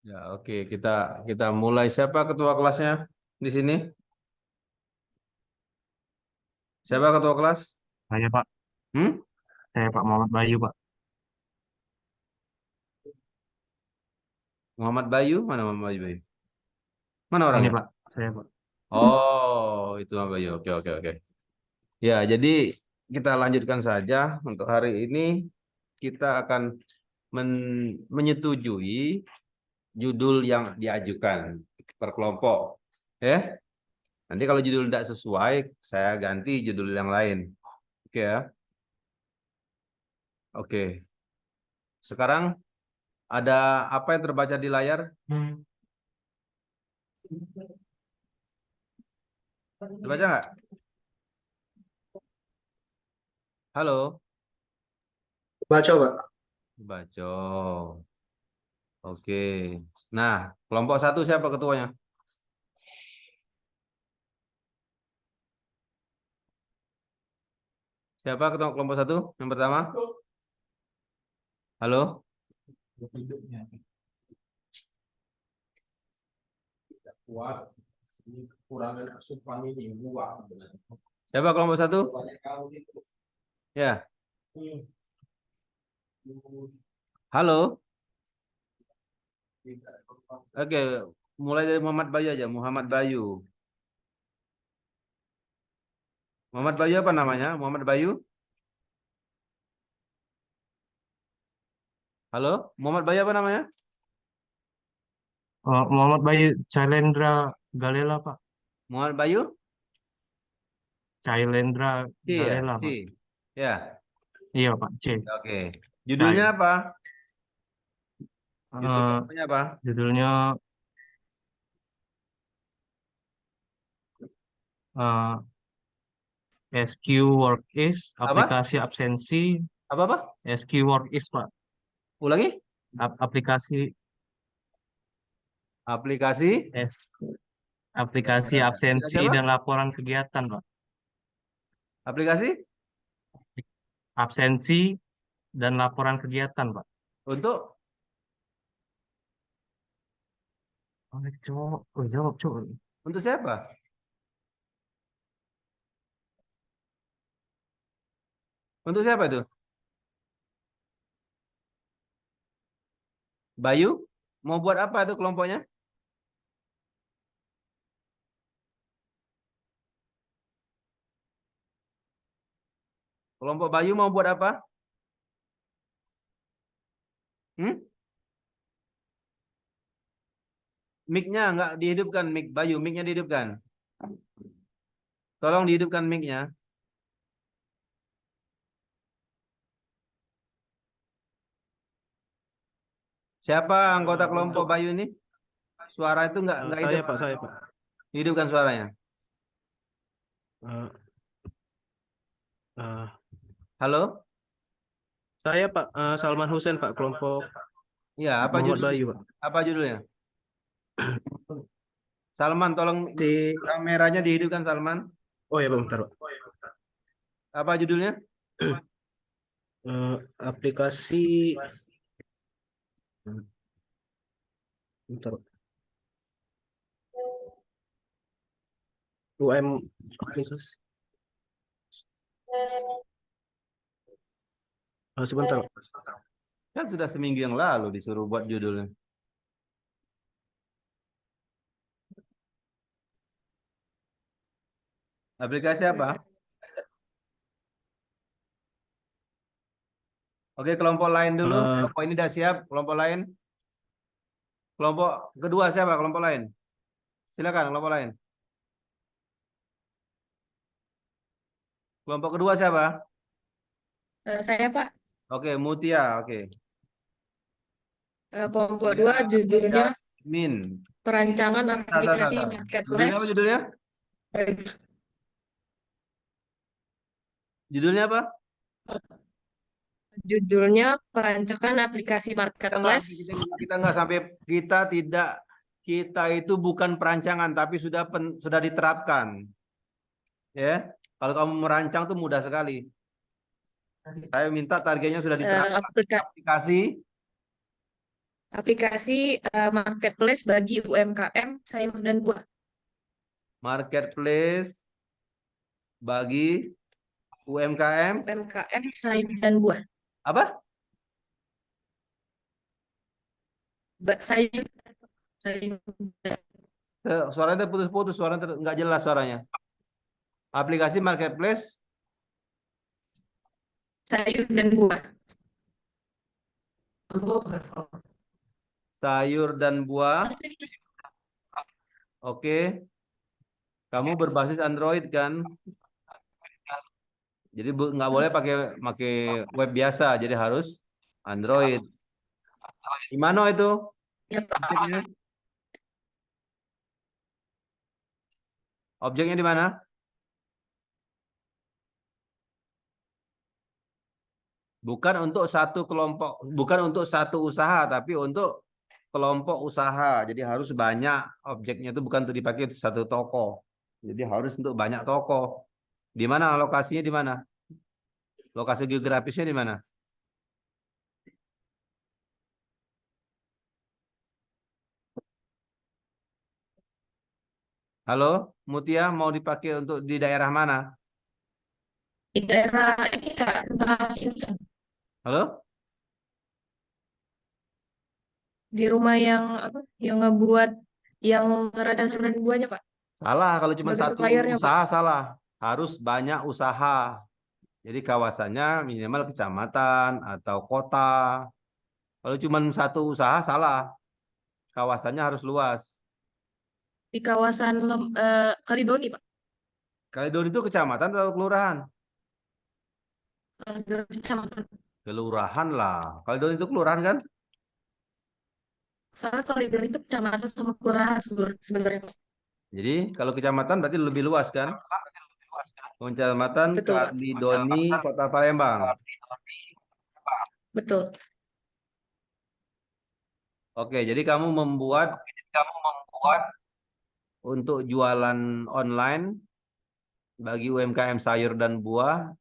Ya, oke, kita mulai. Siapa ketua kelasnya di sini? Siapa ketua kelas? Saya Pak, Hmm? saya Pak Muhammad Bayu Pak. Muhammad Bayu, mana Muhammad Bayu? Mana Ini orangnya? Pak, saya Pak. Oh, itu Muhammad Bayu. Oke, oke, oke. Ya, jadi kita lanjutkan saja untuk hari ini. Kita akan menyetujui judul yang diajukan per kelompok. Ya, nanti kalau judul tidak sesuai, saya ganti judul yang lain. Oke ya. Oke. Sekarang ada apa yang terbaca di layar? Terbaca nggak? Halo? Baca, Pak. Baca. Oke. Nah, kelompok satu siapa ketuanya? Siapa ketua kelompok satu? Yang pertama? Halo? Kuat, ini kekurangan asupan ini buah. Siapa kelompok satu? Banyak kali itu. Ya. Halo? Oke. Mulai dari Muhammad Bayu aja. Muhammad Bayu. Muhammad Bayu apa namanya? Muhammad Bayu? Halo? Muhammad Bayu apa namanya? Muhammad Bayu Cailendra Galela Pak. Muhammad Bayu? Cailendra C ya? Galela C. Pak. Ya. Iya Pak, C. Oke. Judulnya Cai. apa? Judul Eh, kelompoknya apa? Judulnya eh, SQ Work is Apa? aplikasi absensi. Apa? SQ Work is Pak. Ulangi? Aplikasi Aplikasi? S aplikasi Aplikasi absensi apa? dan laporan kegiatan Pak. Aplikasi? Absensi dan laporan kegiatan Pak. Untuk Cowok, jawab cowok. untuk siapa? Untuk siapa itu? Bayu? Mau buat apa itu kelompoknya? Kelompok Bayu mau buat apa? Hmm? Mic-nya nggak dihidupkan, mic Bayu, mic-nya dihidupkan. Tolong dihidupkan mic-nya. Siapa anggota kelompok Untuk Bayu ini? Suara itu nggak hidup. saya Pak. Hidupkan suaranya. Eh, eh, Halo? saya Pak Salman Hussein Pak, kelompok Iya, apa Muhammad judul? Bayu Pak. Apa judulnya? Salman, tolong Di kameranya dihidupkan Salman. Oh ya, bentar Pak. Apa judulnya? Aplikasi bentar Pak. UM aplikasi. Sebentar Pak. Kan sudah seminggu yang lalu disuruh buat judulnya. Aplikasi apa? Oke, kelompok lain dulu. Eh, Kelompok ini sudah siap. Kelompok lain. Kelompok kedua siapa? Kelompok lain. Silakan kelompok lain. Kelompok kedua siapa? Saya Pak, Oke, Mutia. Oke. kelompok 2 judulnya Min. perancangan Tak, tak, tak, aplikasi tak. Judulnya marketplace. apa judulnya? Eh, Judulnya apa? Judulnya perancangan aplikasi marketplace. Kita nggak sampai kita tidak kita itu bukan perancangan tapi sudah diterapkan. Ya. Kalau kamu merancang tuh mudah sekali. Saya minta targetnya sudah diterapkan Aplikasi aplikasi Aplikasi marketplace bagi UMKM sayur dan buah. Marketplace bagi UMKM UMKM sayur dan buah. apa? Sayur, sayur Suaranya putus-putus, suaranya nggak jelas suaranya. Aplikasi marketplace sayur dan buah. sayur dan buah. Oke, kamu berbasis Android kan? Jadi nggak boleh pakai web biasa, jadi harus Android. Di mana itu? Ya, Pak. Objeknya? Objeknya di mana? Bukan untuk satu kelompok, bukan untuk satu usaha, tapi untuk kelompok usaha. Jadi harus banyak objeknya itu bukan untuk dipakai satu toko. Jadi harus untuk banyak toko. Di mana lokasinya di mana? Lokasi geografisnya di mana? Halo, Mutia mau dipakai untuk di daerah mana? Di daerah ini Kak, rumah Simpson. Halo? Di rumah yang apa? Yang ngebuat yang ngerancang sayur dan buahnya, Pak. Salah, kalau cuma Sebagai satu suppliernya, Pak. usaha salah. Harus banyak usaha. Jadi kawasannya minimal kecamatan atau kota. Kalau cuma satu usaha salah. Kawasannya harus luas. Di kawasan Kalidoni, Pak. Kalidoni itu kecamatan atau kelurahan? Kalidoni Kecamatan. Kelurahan lah. Kalidoni itu kelurahan kan? Soalnya Kalidoni itu kecamatan sama kelurahan sebenarnya, Pak. Jadi kalau kecamatan berarti lebih luas kan? Kecamatan Betul, Pak. Kalidoni, Kota Palembang. Betul. Oke, jadi kamu membuat untuk jualan online bagi UMKM sayur dan buah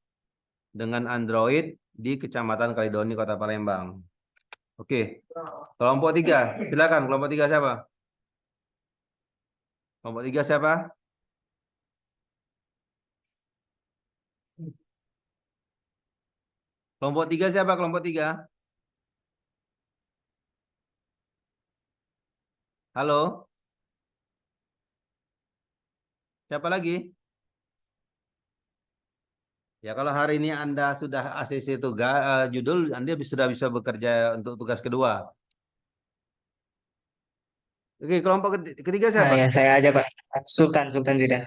dengan Android di Kecamatan Kalidoni, Kota Palembang. Oke, kelompok 3. Silakan, kelompok 3 siapa? Kelompok 3 siapa? Kelompok 3 siapa? Kelompok 3. Halo? Siapa lagi? Ya kalau hari ini Anda sudah ACC judul, Anda sudah bisa bekerja untuk tugas kedua. Oke, kelompok ketiga siapa? Ya saya aja Pak. Sultan Zidan.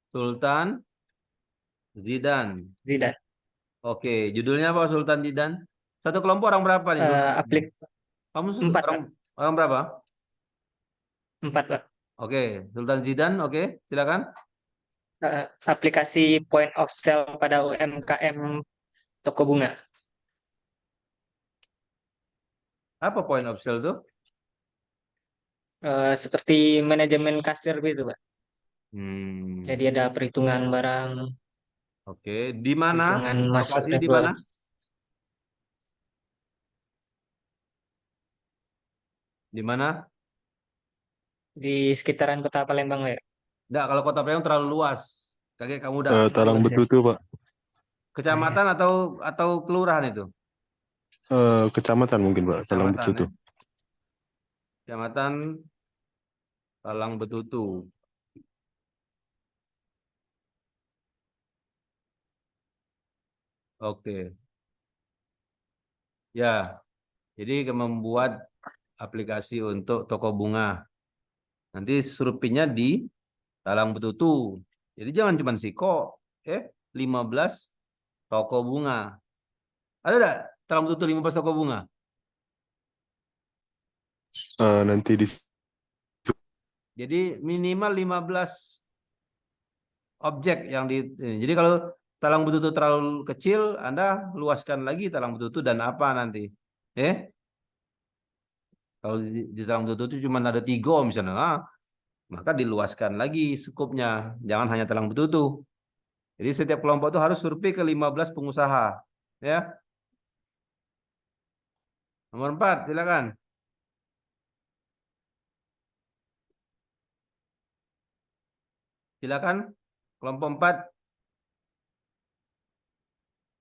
Sultan Zidan. Zidan. Oke, judulnya apa Sultan Zidan? Satu kelompok orang berapa nih? Kamu 4 Pak. orang berapa? 4 Pak. Oke, Sultan Zidan, oke, silakan. Aplikasi point of sale pada UMKM toko bunga. Apa point of sale tuh? Seperti manajemen kasir gitu Pak. Hmm, Jadi ada perhitungan barang, oke, di mana? perhitungan masuk Lokasi dan di keluar. mana? Di mana? Di sekitaran kota Palembang ya. Enggak, kalau Kota Palembang terlalu luas. Kakek kamu udah Talang luas ya. Betutu, Pak. kecamatan atau kelurahan itu? Kecamatan mungkin, Pak. Talang Kecamatan, Betutu. ya. Kecamatan Talang Betutu. Oke. Ya, jadi membuat aplikasi untuk toko bunga. Nanti surveinya di Talang Betutu. Jadi jangan cuma Siko, 15 toko bunga. Ada enggak Talang Betutu 15 toko bunga? Nanti di Jadi minimal 15 objek yang jadi kalau Talang Betutu terlalu kecil, Anda luaskan lagi Talang Betutu dan apa nanti? Kalau di Talang Betutu cuma ada 3 misalnya, maka diluaskan lagi skupnya. Jangan hanya Talang Betutu. Jadi setiap kelompok itu harus survei ke 15 pengusaha, ya. Nomor 4, silakan. Silakan. Kelompok 4.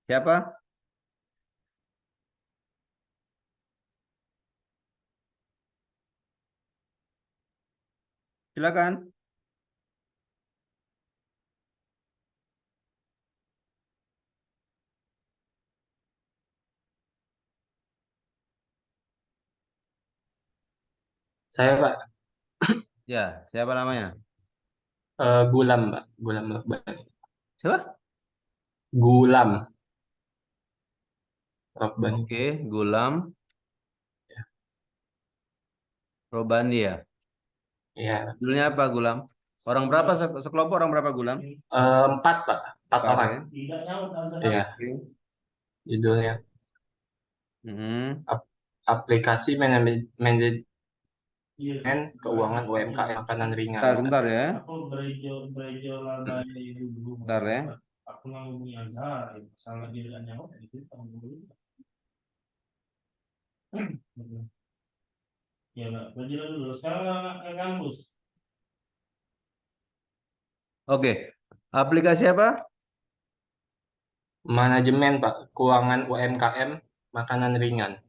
Siapa? Silakan. Saya Pak, Ya, siapa namanya? Gulam Pak, Gulam Robban. Siapa? Gulam Robban. Oke, Gulam Robandi ya. Ya, Judulnya apa Gulam? Orang berapa sekelompok orang berapa Gulam? 4 Pak, 4 Empat orang. ya. Iya, Oke. judulnya Mm-mm. aplikasi manajemen keuangan UMKM makanan ringan. Sebentar ya. Bentar ya. Oke. Aplikasi apa? Manajemen Pak, keuangan UMKM makanan ringan.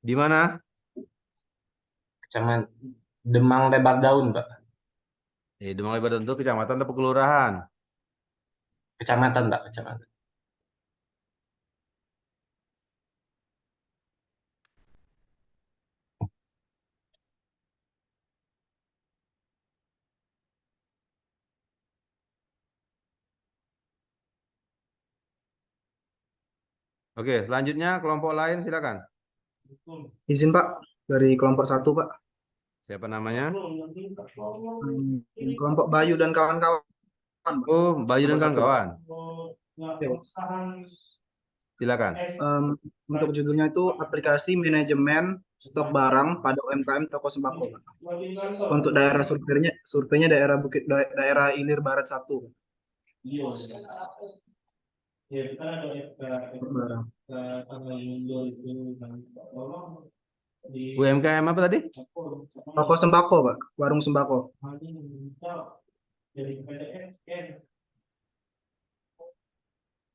Di mana? Kecamatan Demang Lebar Daun Pak, Demang Lebar Daun itu kecamatan atau kelurahan? kecamatan Pak, kecamatan. Oke, selanjutnya kelompok lain silakan. Izin Pak, dari kelompok 1 Pak. Siapa namanya? Kelompok Bayu dan kawan-kawan Pak. Oh, Bayu dan Kelompok 1. kawan-kawan. Ya, Pak. Silakan. Untuk judulnya itu aplikasi manajemen stok barang pada UMKM toko sembako Pak. Untuk daerah surveinya daerah Ilir Barat 1. Barang. UMKM apa tadi? Toko sembako Pak, warung sembako.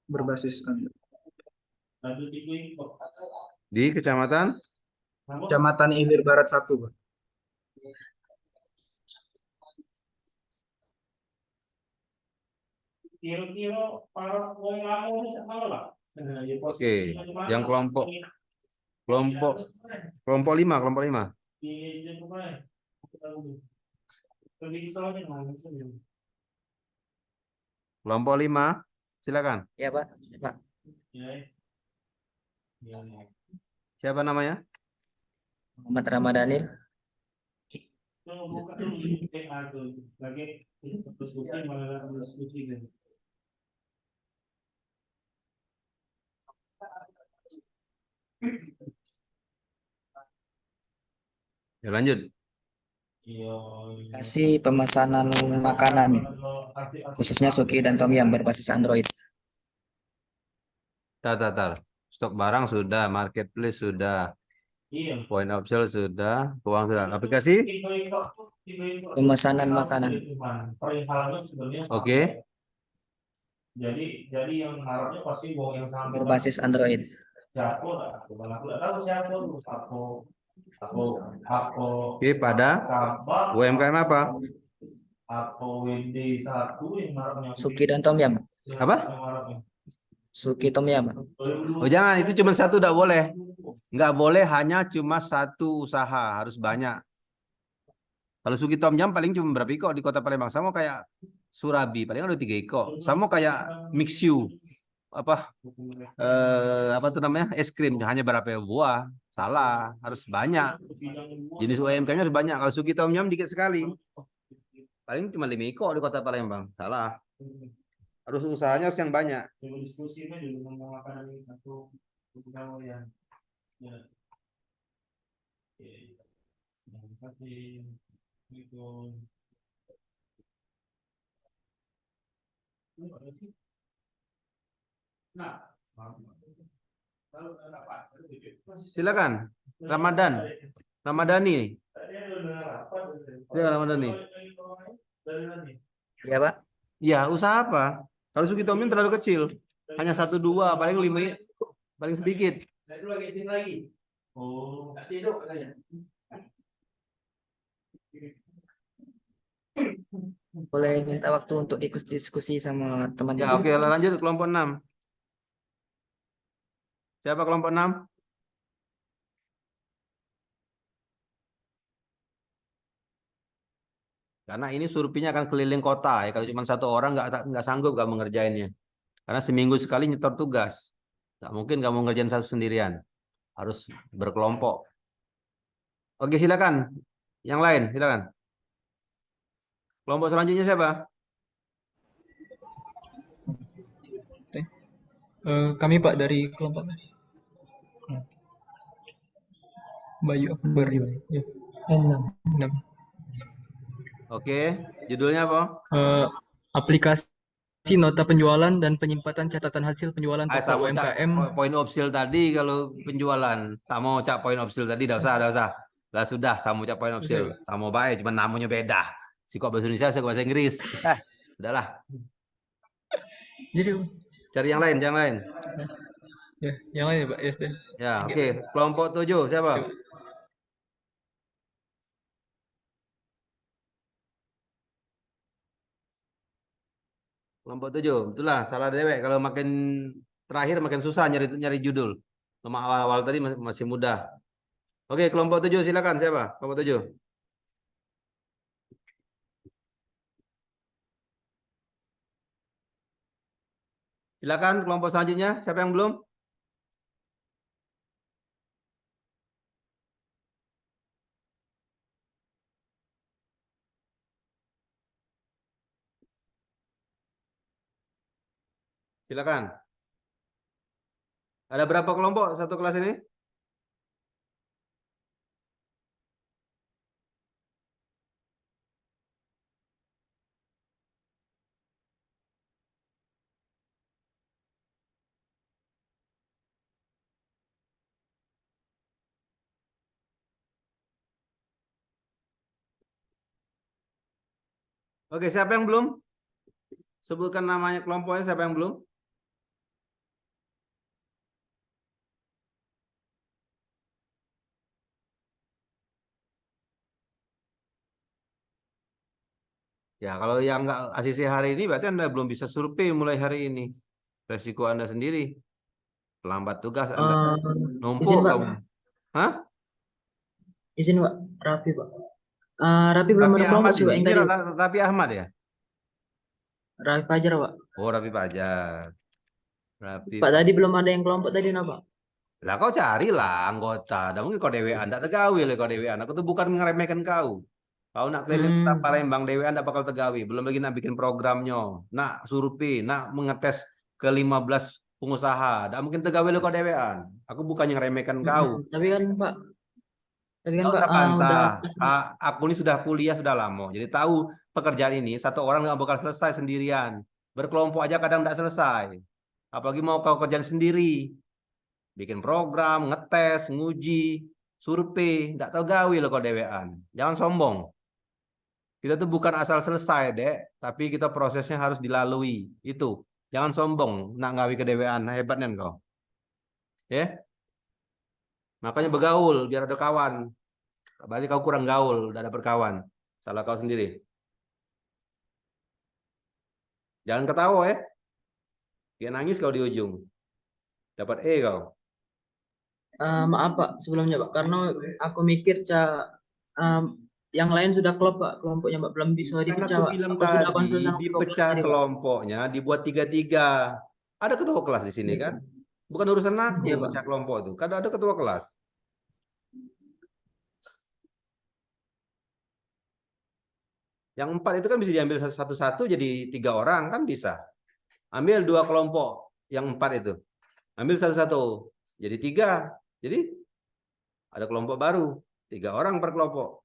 Berbasis Di kecamatan? Kecamatan Ilir Barat 1 Pak. Oke, yang kelompok 5, kelompok 5. Kelompok 5, silakan. Ya Pak, Pak. Siapa namanya? Muhammad Ramadhanil. Ya, lanjut. Kasih pemesanan makanan, khususnya Suki dan Tom Yum berbasis Android. Tar. Stok barang sudah, marketplace sudah, point of sale sudah, keuangan sudah. Aplikasi? Pemesanan makanan. Oke. Berbasis Android. Oke, pada UMKM apa? Suki dan Tom Yum. Apa? Suki Tom Yum. Oh, jangan, itu cuma satu, tidak boleh. Nggak boleh hanya cuma satu usaha, harus banyak. Kalau Suki Tom Yum paling cuma berapa iko di Kota Palembang, sama kayak Surabi paling ada 3 iko, sama kayak Mixu apa tuh namanya, es krim hanya berapa buah, salah, harus banyak. Jenis UMKM-nya harus banyak. Kalau Suki Tom Yum dikit sekali, paling cuma 5 iko di Kota Palembang, salah. Harus usahanya harus yang banyak. Silakan. Ramadhani. Ya, Ramadhani. Ya, Pak. Ya, usaha apa? Kalau Suki Tomien terlalu kecil. Hanya 1-2, paling 5, paling sedikit. Boleh minta waktu untuk diskusi sama Ya, teman-teman. oke, lanjut kelompok 6. Siapa kelompok 6? Karena ini surveinya akan keliling kota ya. Kalau cuma satu orang nggak sanggup kamu ngerjainnya. Karena seminggu sekali nyetor tugas. Nggak mungkin kamu ngerjain satu sendirian. Harus berkelompok. Oke, silakan. Yang lain, silakan. Kelompok selanjutnya siapa? Kami Pak dari kelompok Bayu Akbar. Ya. 6. Oke, judulnya apa? Aplikasi nota penjualan dan penyimpanan catatan hasil penjualan toko Sama UMKM. poin opsil tadi kalau penjualan. Sama cak poin opsil tadi, dah usah. Lah sudah, sama cak poin opsil. Sama baik, cuma namanya beda. Si kok bahasa Indonesia, si kok bahasa Inggris. Udahlah. Jadi Cari yang lain. ya, yang lain ya Pak, SD. Ya, oke. Kelompok 7, siapa? Kelompok 7, itulah salah dewek. Kalau makin terakhir makin susah nyari judul. Cuma awal-awal tadi masih mudah. Oke, kelompok 7 silakan siapa? Kelompok 7. Silakan kelompok selanjutnya, siapa yang belum? Silakan. Ada berapa kelompok satu kelas ini? Oke, siapa yang belum? Sebutkan namanya kelompoknya, siapa yang belum? Ya, kalau yang nggak ACC hari ini berarti Anda belum bisa survei mulai hari ini. Resiko Anda sendiri. Lambat tugas Anda. Numpuk izin, Pak. kamu. Hah? Izin Pak, Raffi Pak. Raffi belum Raffi ada kelompok Ahmad sih Pak yang ini. tadi. Raffi Ahmad ya? Raffi Fajar Pak. Oh, Raffi Fajar. Raffi. Pak tadi belum ada yang kelompok tadi kenapa? Lah kau carilah anggota. Dan mungkin kau DWA ndak tegawi lah kau DWA. Aku tuh bukan ngeremehkan kau. Kau nak keliling kota Palembang DWA ndak bakal tegawi. Belum lagi nak bikin programnya, nak survei, nak mengetes ke 15 pengusaha. Ndak mungkin tegawi lah kau DWA. Aku bukannya ngeremehkan kau. Tapi kan Pak, Nggak usah bantah. Aku ini sudah kuliah sudah lama. Jadi tahu pekerjaan ini satu orang nggak bakal selesai sendirian. Berkelompok aja kadang nggak selesai. Apalagi mau kau kerjaan sendiri. Bikin program, ngetes, nguji, survei, nggak tahu gawe lo kau DWA. Jangan sombong. Kita tuh bukan asal selesai, Dek, tapi kita prosesnya harus dilalui. Itu. Jangan sombong nak gawe ke DWA, hebatnya kau. Ya? Makanya bergaul biar ada kawan. Berarti kau kurang gaul, udah ada berkawan. Salah kau sendiri. Jangan ketawa ya. Dia nangis kau di ujung. Dapat E kau. maaf Pak sebelumnya Pak, karena aku mikir yang lain sudah klop Pak, kelompoknya Pak belum bisa dipecah Pak. Bilang Aku sudah tadi, konsul sama dipecah tadi, Pak. kelompoknya, dibuat 3-3. Ada ketua kelas di sini kan? Bukan urusan aku Iya, Pak. pecah kelompok itu. Kan ada ketua kelas. Yang 4 itu kan bisa diambil satu-satu jadi 3 orang kan bisa. Ambil 2 kelompok yang 4 itu. Ambil satu-satu jadi 3. Jadi ada kelompok baru. 3 orang per kelompok.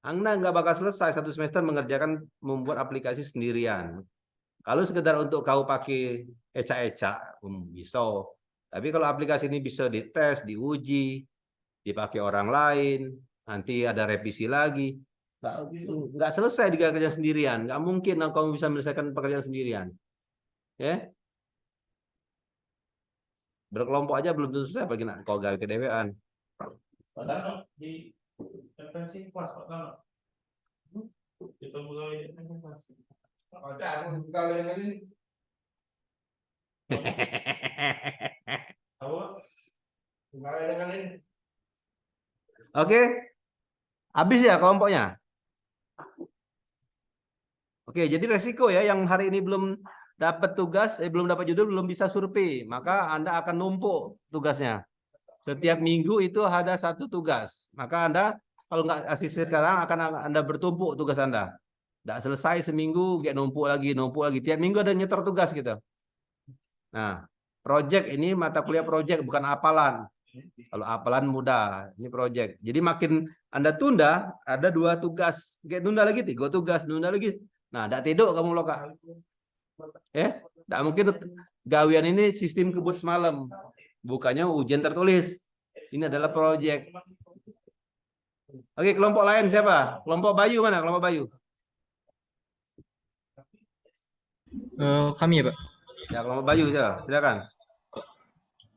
Anda nggak bakal selesai satu semester mengerjakan membuat aplikasi sendirian. Kalau sekedar untuk kau pakai ecak-ecak, bisa. Tapi kalau aplikasi ini bisa dites, diuji, dipakai orang lain, nanti ada revisi lagi. Nggak selesai dikerjakan sendirian. Nggak mungkin kamu bisa menyelesaikan pekerjaan sendirian. Ya? Berkelompok aja belum tentu selesai, apalagi nak kau gawe kedewean. Padahal di referensi kelas Pak kalau kita mulai referensi. Ada aku kalau yang ini. Oke. Habis ya kelompoknya. Oke, jadi resiko ya yang hari ini belum dapat tugas, belum dapat judul, belum bisa survei, maka Anda akan numpuk tugasnya. Setiap minggu itu ada satu tugas. Maka Anda kalau nggak asisten sekarang akan Anda bertumpuk tugas Anda. Nggak selesai seminggu, kayak numpuk lagi. Tiap minggu ada nyetor tugas gitu. Nah, project ini mata kuliah project, bukan apalan. Kalau apalan mudah, ini project. Jadi makin Anda tunda, ada 2 tugas. Kayak tunda lagi 3 tugas, tunda lagi. Nah, tidak tidur kamu loh Kak. Tidak mungkin gawian ini sistem kebut semalam. Bukannya ujian tertulis. Ini adalah project. Oke, kelompok lain siapa? Kelompok Bayu mana? Kelompok Bayu. Kami ya, Pak. Ya, kelompok Bayu siapa? Silakan.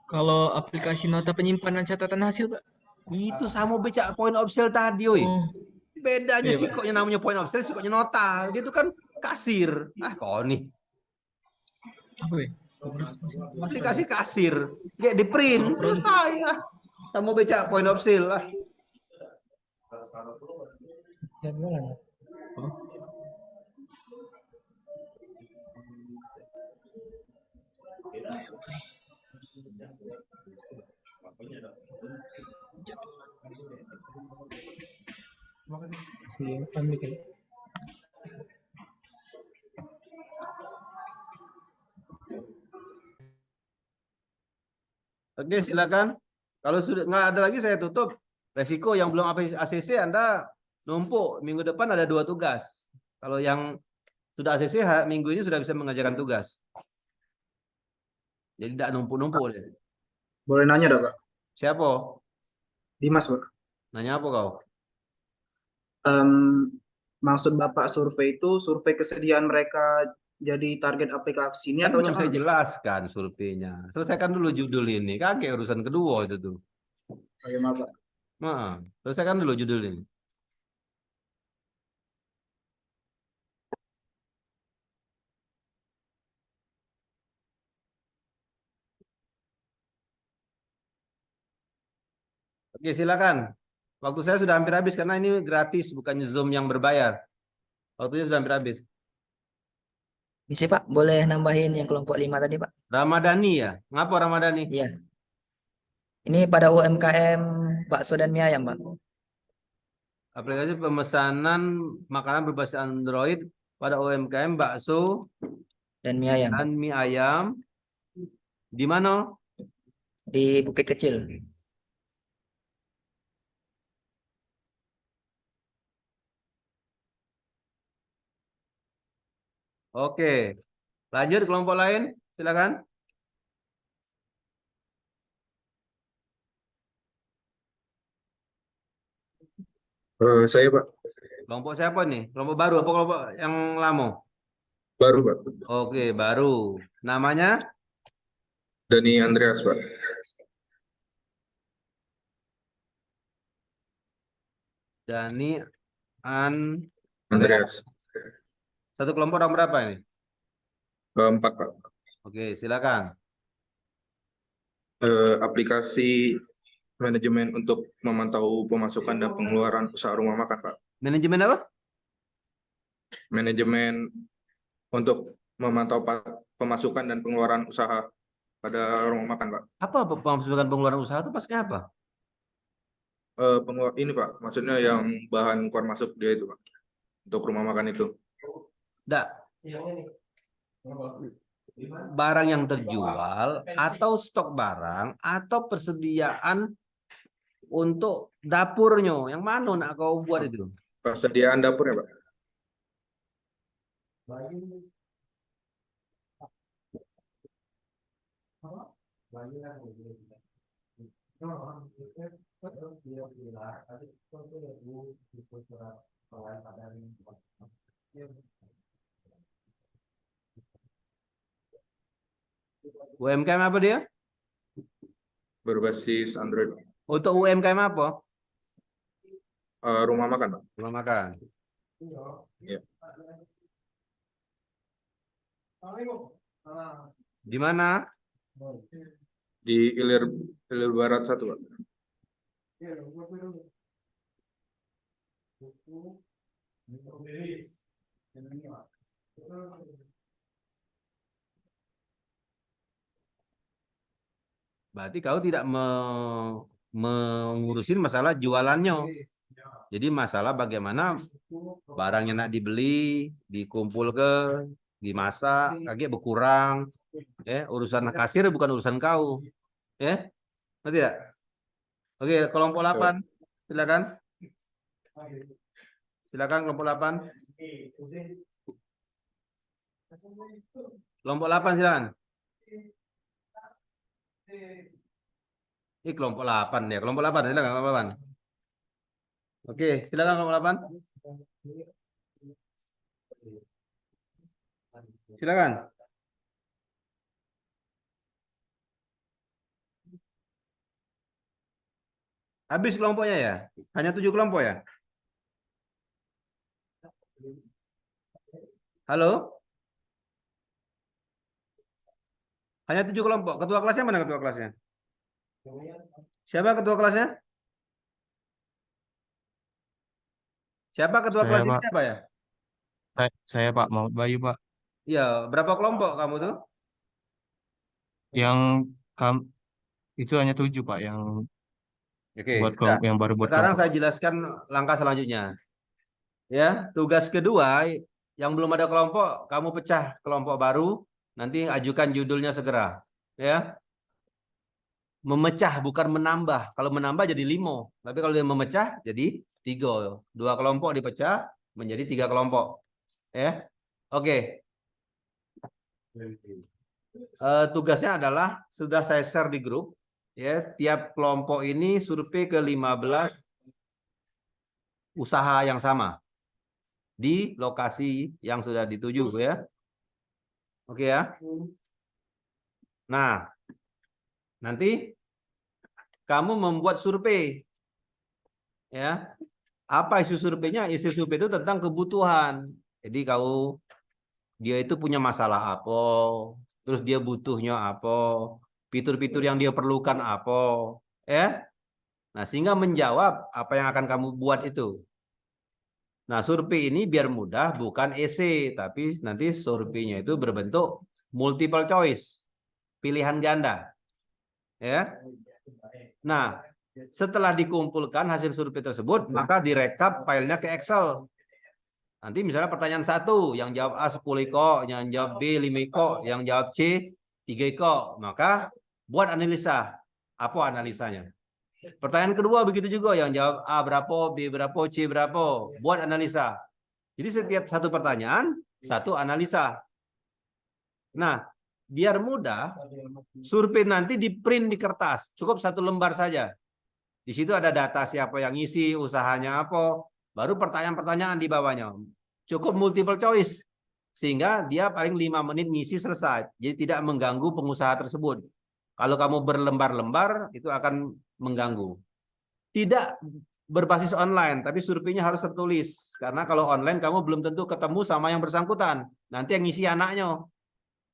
Kalau aplikasi nota penyimpanan catatan hasil, Pak. Itu sama baca point of sale tadi, oi. Oh, Bedanya iya, sih Pak. kok yang namanya point of sale, sih koknya nota. Dia itu kan kasir. Kok nih. Apa ya? Aplikasi kasir. Kayak di print, selesai lah. Kamu baca point of sale lah. Oke, silakan. Kalau sudah nggak ada lagi saya tutup. Resiko yang belum ACC Anda numpuk. Minggu depan ada 2 tugas. Kalau yang sudah ACC minggu ini sudah bisa mengerjakan tugas. Jadi tidak numpuk-numpuk. Boleh nanya dah, Pak? Siapa? Dimas, Pak. Nanya apa kau? Maksud Bapak survei itu survei kesediaan mereka jadi target aplikasi ini atau Belum saya gimana? jelaskan surveinya. Selesaikan dulu judul ini. Kakek urusan kedua itu tuh. Oh, ya, maaf, Pak. Selesaikan dulu judul ini. Oke, silakan. Waktu saya sudah hampir habis karena ini gratis, bukannya Zoom yang berbayar. Waktunya sudah hampir habis. Bisa Pak, boleh nambahin yang kelompok 5 tadi Pak? Ramadhani ya? Ngapa Ramadhani? Iya. Ini pada UMKM bakso dan mie ayam Pak. Aplikasi pemesanan makanan berbasis Android pada UMKM bakso Dan mie ayam. dan mie ayam. Di mana? Di Bukit Kecil. Oke. Lanjut kelompok lain, silakan. Saya Pak, Kelompok siapa nih? Kelompok baru apa kelompok yang lama? baru Pak. Oke, baru. Namanya? Dani Andreas Pak. Dani Andreas. Satu kelompok orang berapa ini? 4 Pak. Oke, silakan. Aplikasi manajemen untuk memantau pemasukan dan pengeluaran usaha rumah makan Pak. Manajemen apa? Manajemen untuk memantau pemasukan dan pengeluaran usaha pada rumah makan Pak. Apa pemasukan pengeluaran usaha itu maksudnya apa? Ini Pak, maksudnya yang bahan keluar masuk dia itu Pak. Untuk rumah makan itu. Nggak. Barang yang terjual atau stok barang atau persediaan untuk dapurnya. Yang mana nak kau buat itu? Persediaan dapur ya, Pak? UMKM apa dia? Berbasis Android. Untuk UMKM apa? Rumah makan, Pak. Rumah makan. Ya. Di mana? Di Ilir Barat 1, Pak. Berarti kau tidak mengurusin masalah jualannya. Jadi masalah bagaimana barangnya nak dibeli, dikumpul dimasak, kaget berkurang. Urusan kasir bukan urusan kau. Ngerti tidak? Oke, kelompok 8. Silakan. Silakan kelompok 8. Kelompok 8 silakan. Ini kelompok 8 ya, kelompok 8 silakan kelompok 8. Oke, silakan kelompok 8. Silakan. Habis kelompoknya ya? Hanya 7 kelompok ya? Halo? Hanya 7 kelompok. Ketua kelasnya mana ketua kelasnya? Siapa ketua kelasnya? Siapa ketua Saya, kelas ini Pak. siapa ya? Saya Pak Muhammad Bayu, Pak. Iya, berapa kelompok kamu tuh? Yang itu hanya 7, Pak, yang Oke, buat sudah. yang baru buat Sekarang kelompok. saya jelaskan langkah selanjutnya. Ya, tugas kedua yang belum ada kelompok, kamu pecah kelompok baru, nanti ajukan judulnya segera. Ya. Memecah bukan menambah. Kalau menambah jadi 5, tapi kalau dia memecah jadi 3. 2 kelompok dipecah menjadi 3 kelompok. Ya. Oke. Tugasnya adalah sudah saya share di grup. Ya, tiap kelompok ini survei ke 15 usaha yang sama di lokasi yang sudah dituju ya. Oke ya. Nah, nanti kamu membuat survei. Ya. Apa isi surveinya? Isi survei itu tentang kebutuhan. Jadi dia itu punya masalah apa, terus dia butuhnya apa, fitur-fitur yang dia perlukan apa, ya. Nah, sehingga menjawab apa yang akan kamu buat itu. Nah, survei ini biar mudah, bukan esai, tapi nanti surveinya itu berbentuk multiple choice, pilihan ganda. Ya. Nah, setelah dikumpulkan hasil survei tersebut, maka direkap filenya ke Excel. Nanti misalnya pertanyaan 1, yang jawab A 10 iko, yang jawab B 5 iko, yang jawab C 3 iko. Maka buat analisa. Apa analisanya? Pertanyaan kedua begitu juga, yang jawab A berapa, B berapa, C berapa. Buat analisa. Jadi setiap satu pertanyaan, satu analisa. Nah, biar mudah, survei nanti di print di kertas. Cukup 1 lembar saja. Di situ ada data siapa yang ngisi, usahanya apa. Baru pertanyaan-pertanyaan di bawahnya. Cukup multiple choice. Sehingga dia paling 5 menit ngisi selesai. Jadi tidak mengganggu pengusaha tersebut. Kalau kamu berlembar-lembar, itu akan mengganggu. Tidak berbasis online, tapi surveinya harus tertulis. Karena kalau online kamu belum tentu ketemu sama yang bersangkutan. Nanti yang ngisi anaknya.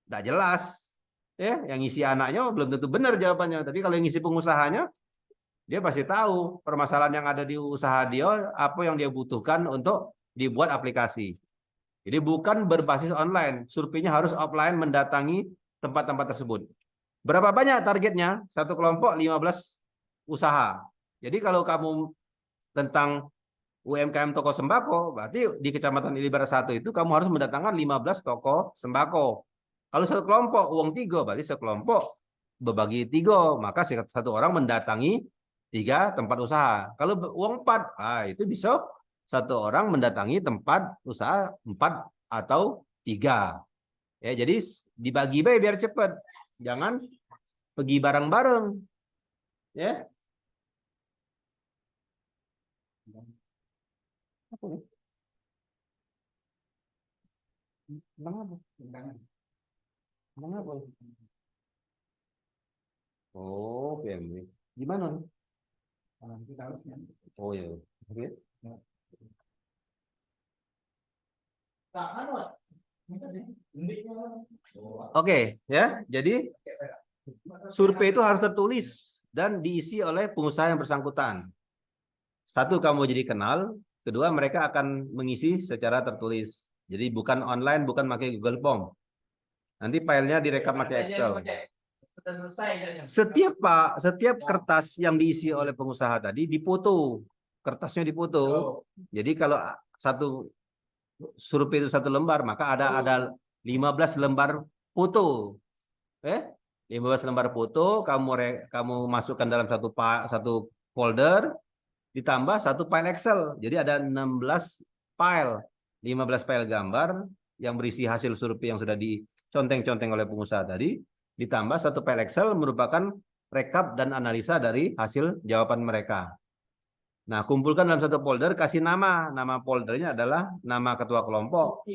Tidak jelas. Ya, yang ngisi anaknya belum tentu benar jawabannya. Tapi kalau yang ngisi pengusahanya, dia pasti tahu permasalahan yang ada di usaha dia, apa yang dia butuhkan untuk dibuat aplikasi. Jadi bukan berbasis online, surveinya harus offline mendatangi tempat-tempat tersebut. Berapa banyak targetnya? Satu kelompok 15 usaha. Jadi kalau kamu tentang UMKM toko sembako, berarti di Kecamatan Ilir Barat 1 itu kamu harus mendatangkan 15 toko sembako. Kalau satu kelompok uang 3, berarti sekelompok berbagi 3, maka satu orang mendatangi 3 tempat usaha. Kalau uang 4, itu bisa satu orang mendatangi tempat usaha 4 atau 3. Ya, jadi dibagi baik biar cepat. Jangan pergi bareng-bareng. Ya. Apa nih? Apa? Oh, PMW. Gimana nih? Oh ya. Oke. Oke, ya. Jadi survei itu harus tertulis dan diisi oleh pengusaha yang bersangkutan. Satu, kamu jadi kenal. Kedua, mereka akan mengisi secara tertulis. Jadi bukan online, bukan pakai Google Form. Nanti filenya direkap pakai Excel. Setiap kertas yang diisi oleh pengusaha tadi difoto. Kertasnya difoto. Jadi kalau satu survei itu 1 lembar, maka ada 15 lembar foto. 15 lembar foto kamu masukkan dalam satu folder, ditambah 1 file Excel. Jadi ada 16 file, 15 file gambar yang berisi hasil survei yang sudah diconteng-conteng oleh pengusaha tadi, ditambah 1 file Excel merupakan rekap dan analisa dari hasil jawaban mereka. Nah, kumpulkan dalam 1 folder, kasih nama. Nama foldernya adalah nama ketua kelompok.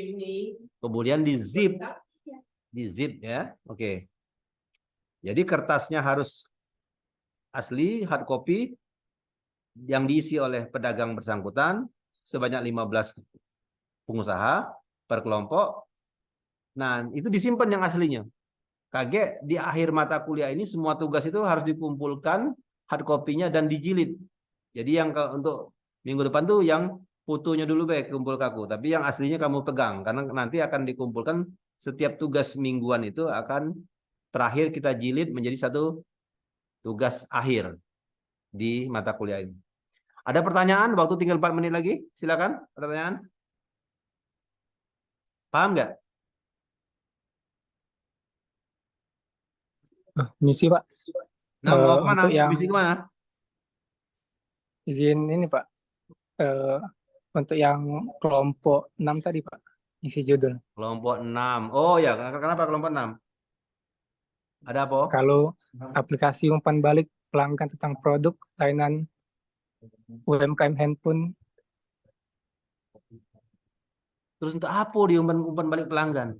Kemudian di zip ya. Oke. Jadi kertasnya harus asli, hard copy, yang diisi oleh pedagang bersangkutan sebanyak 15 pengusaha per kelompok. Nah, itu disimpan yang aslinya. Kaget di akhir mata kuliah ini semua tugas itu harus dikumpulkan hard copy-nya dan dijilid. Jadi yang untuk minggu depan tuh yang fotonya dulu baik kumpul kaku, tapi yang aslinya kamu pegang karena nanti akan dikumpulkan setiap tugas mingguan itu akan terakhir kita jilid menjadi satu tugas akhir di mata kuliah ini. Ada pertanyaan? Waktu tinggal 4 menit lagi. Silakan. Pertanyaan? Paham nggak? Misi Pak. Nah, mau kemana? Untuk yang Misi kemana? izin ini Pak. Untuk yang kelompok 6 tadi Pak. Isi judul. Kelompok 6. Oh ya, kenapa kelompok 6? Ada apa? Kalau aplikasi umpan balik pelanggan tentang produk layanan UMKM handphone. Terus untuk apa di umpan balik pelanggan?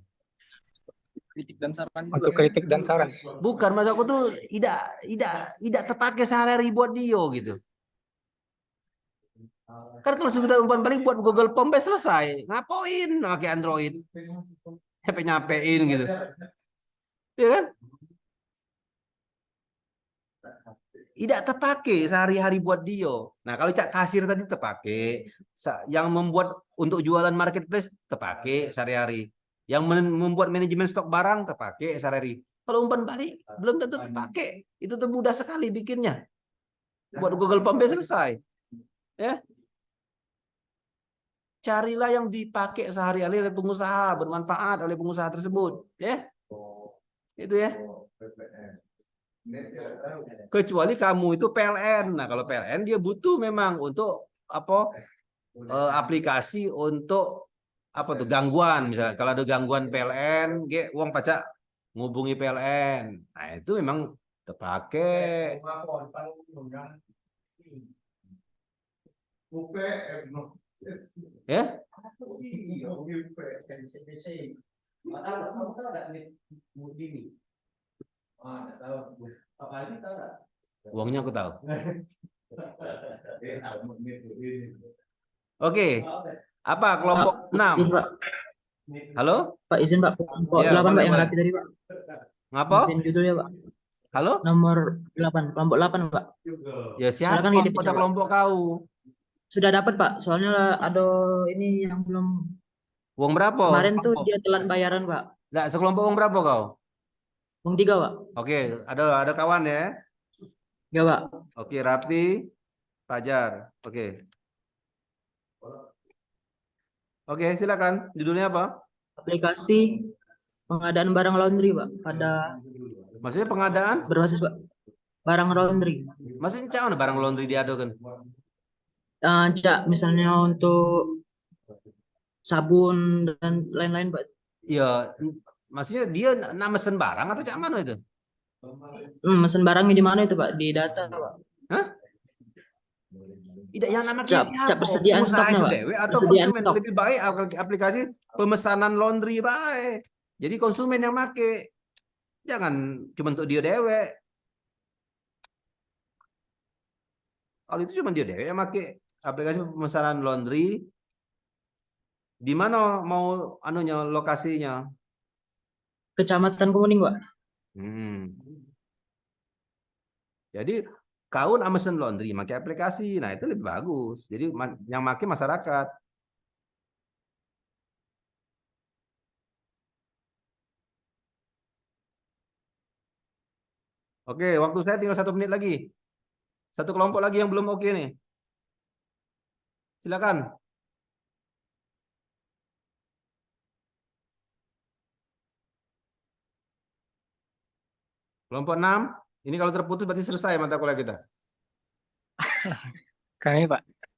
Kritik dan saran. Untuk kritik dan saran. Bukan, maksud aku tuh tidak terpakai sehari-hari buat dia gitu. Kan kalau sudah umpan balik buat Google Form selesai. Ngapain pakai Android? Nyampe-nyampein gitu. Iya kan? Tidak terpakai sehari-hari buat dia. Nah, kalau cak kasir tadi terpakai. Yang membuat untuk jualan marketplace terpakai sehari-hari. Yang membuat manajemen stok barang terpakai sehari-hari. Kalau umpan balik belum tentu terpakai. Itu tuh mudah sekali bikinnya. Buat Google Form selesai. Ya. Carilah yang dipakai sehari-hari oleh pengusaha, bermanfaat oleh pengusaha tersebut, ya. Itu ya. Kecuali kamu itu PLN. Nah, kalau PLN dia butuh memang untuk apa? Aplikasi untuk apa tuh gangguan, misalnya kalau ada gangguan PLN, uang pajak ngubungi PLN. Nah, itu memang terpakai. Ya? Uangnya aku tahu. Oke. Apa kelompok 6? Izin, Pak. Halo? Pak, izin Pak. Kelompok Ya, 8 Pak yang boleh. rapi tadi Pak. Ngapa? Izin judulnya Pak. Halo? Nomor 8, kelompok 8 Pak. Ya siapa Silakan ngedit, pada Pak. kelompok kau? Sudah dapat Pak, soalnya ada ini yang belum. Uang berapa? Kemarin tuh dia telat bayaran Pak. Nggak, sekelompok uang berapa kau? Uang 3 Pak. Oke, ada kawan ya? Ya Pak. Oke, Rapi, Fajar. Oke. Oke, silakan. Judulnya apa? Aplikasi pengadaan barang laundry Pak. Pada Maksudnya pengadaan? berbasis Pak. Barang laundry. Maksudnya cak mana barang laundry diado kan? Cak, misalnya untuk sabun dan lain-lain, Pak. Ya, maksudnya dia nak mesen barang atau cak mana itu? Mesen barangnya di mana itu, Pak? Di data, Pak. Hah? Tidak, yang namanya Cak siapa? persediaan Pengusaha stoknya, itu Pak. dewe atau Persediaan konsumen? stok. Lebih baik aplikasi pemesanan laundry baik. Jadi konsumen yang make. Jangan cuma untuk dia dewe. Kalau itu cuma dia dewe yang make aplikasi pemesanan laundry. Di mana mau anunya lokasinya? Kecamatan Kemuning, Pak. Jadi kau nak mesen laundry pakai aplikasi. Nah, itu lebih bagus. Jadi yang make masyarakat. Oke, waktu saya tinggal 1 menit lagi. Satu kelompok lagi yang belum oke nih. Silakan. Kelompok 6. Ini kalau terputus berarti selesai mata kuliah kita. Kami Pak,